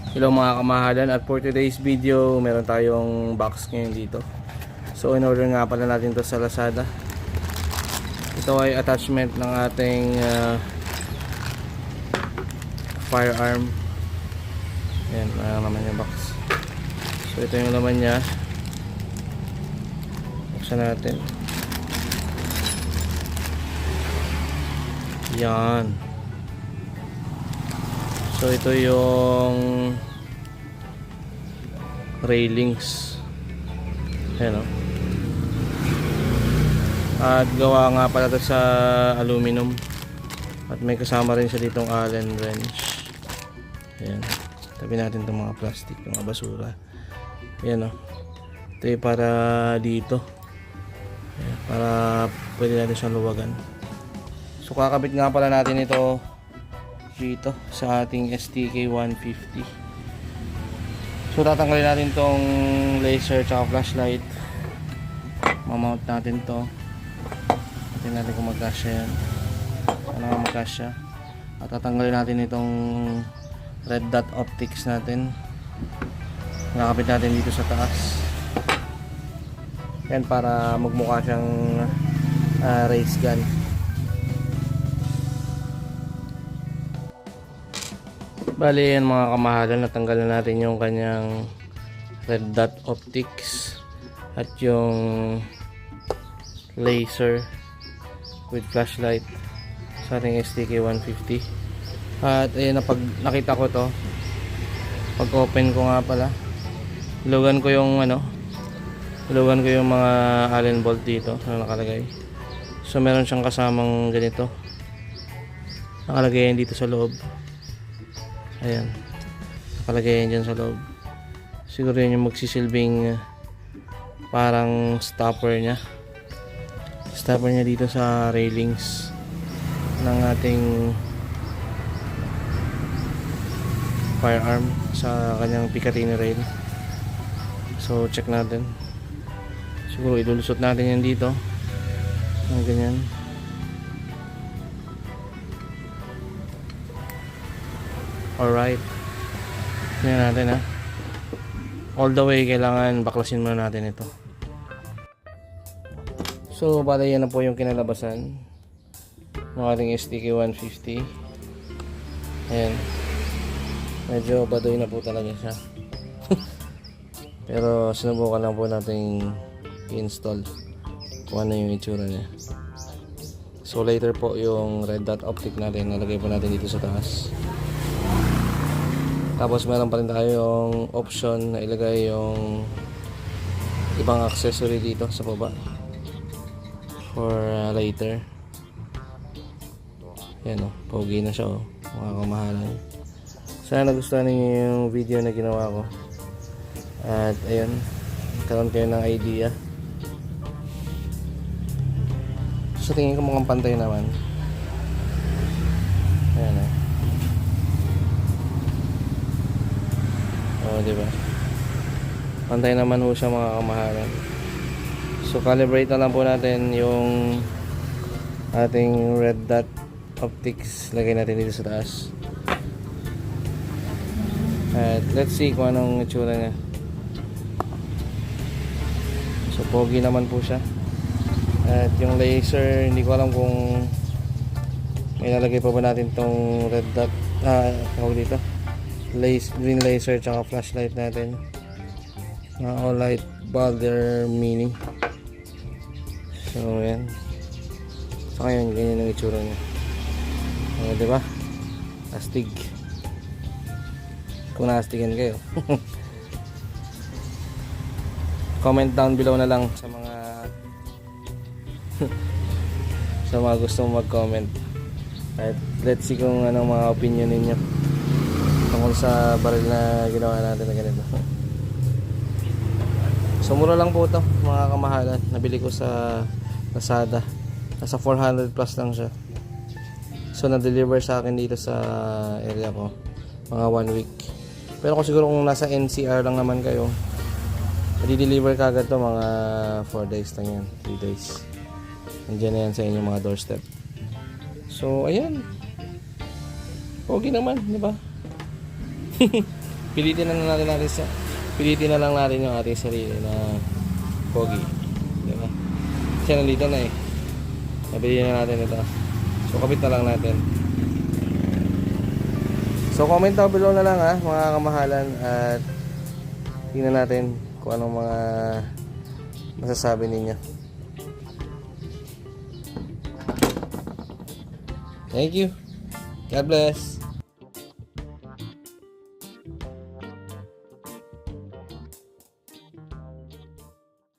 Hello mga kamahalan, at for today's video meron tayong box ngayon dito. So in order nga pala natin to sa Lazada. Ito ay attachment ng ating firearm. Ayan, naman yung box. So ito yung laman nya. Buksan natin. Yan. So ito yung railings. Ayan o. At gawa nga pala ito sa aluminum. At may kasama rin siya ditong Allen wrench. Ayan. Tabi natin itong mga plastic, mga basura. Ayan o. Ito yung para dito. Ayan, para pwede natin siyang luwagan. So kakabit nga pala natin ito dito sa ating STK 150. So tatanggalin natin tong laser at flashlight. Mamount natin to. Tingnan natin kung magkasya yan. Ano nga magkasya. At tatanggalin natin itong red dot optics natin. Nakakabit natin dito sa taas. Yan para magmukha siyang race gun. Bali yan mga kamahalan, natanggal na natin yung kanyang red dot optics at yung laser with flashlight sa ating STK 150. At ayun, pag nakita ko to, pag open ko nga pala, lugan ko yung mga Allen bolt dito na nakalagay. So meron siyang kasamang ganito nakalagay yan dito sa loob. Ayan, nakalagay yan dyan sa loob. Siguro yun yung magsisilbing parang stopper nya dito sa railings ng ating firearm sa kanyang Picatinny rail. So check natin. Siguro ilulusot natin yan dito ng ganyan. Alright, tingnan natin ha. All the way kailangan baklasin muna natin ito. So bala yan na po yung kinalabasan ng ating STK 150. Ayan, medyo badoy na po talaga siya. Pero sinubukan lang po natin i-install kung ano yung itsura niya. So later po yung red dot optic natin nalagay po natin dito sa taas. Tapos meron pa rin tayong option na ilagay yung ibang accessory dito sa baba for later. Yan o, pogi na siya o, mga kamahalan. Sana nagustuhan niyo yung video na ginawa ko. At ayun, karoon kayo ng idea. Sa tingin ko mukhang pantay naman. Ayan o. Diba? Pantay naman ho siya mga kamahalan. So calibrate na lang po natin yung ating red dot optics. Lagay natin dito sa taas. At let's see kung anong itsura niya. So pogi naman po siya. At yung laser, hindi ko alam kung may lalagay pa ba natin tong red dot tawag dito, green laser tsaka flashlight natin na all light bother mini. So yan, saka yun, ganyan ang itsura nya. Diba? Astig. Kung naastigan kayo. Comment down below na lang sa mga sa mga gusto mag-comment. At let's see kung anong mga opinion ninyo tungkol sa baril na ginawa natin na ganito. So mura lang po ito mga kamahalan. Nabili ko sa Lazada. Nasa 400 plus lang siya. So na-deliver sa akin dito sa area ko mga 1 week. Pero kung siguro kung nasa NCR lang naman kayo, i-deliver kagad to mga 4 days lang yan, 3 days. Nandiyan na yan sa inyong mga doorstep. So ayan, pogi naman, di ba? Pilitin na lang natin yung ating sarili na pogi. Diba? Kasi nandito na eh. Nabili na natin ito. So kabit na lang natin. So comment down below na lang mga kamahalan, at tingnan natin kung anong mga masasabi ninyo. Thank you. God bless.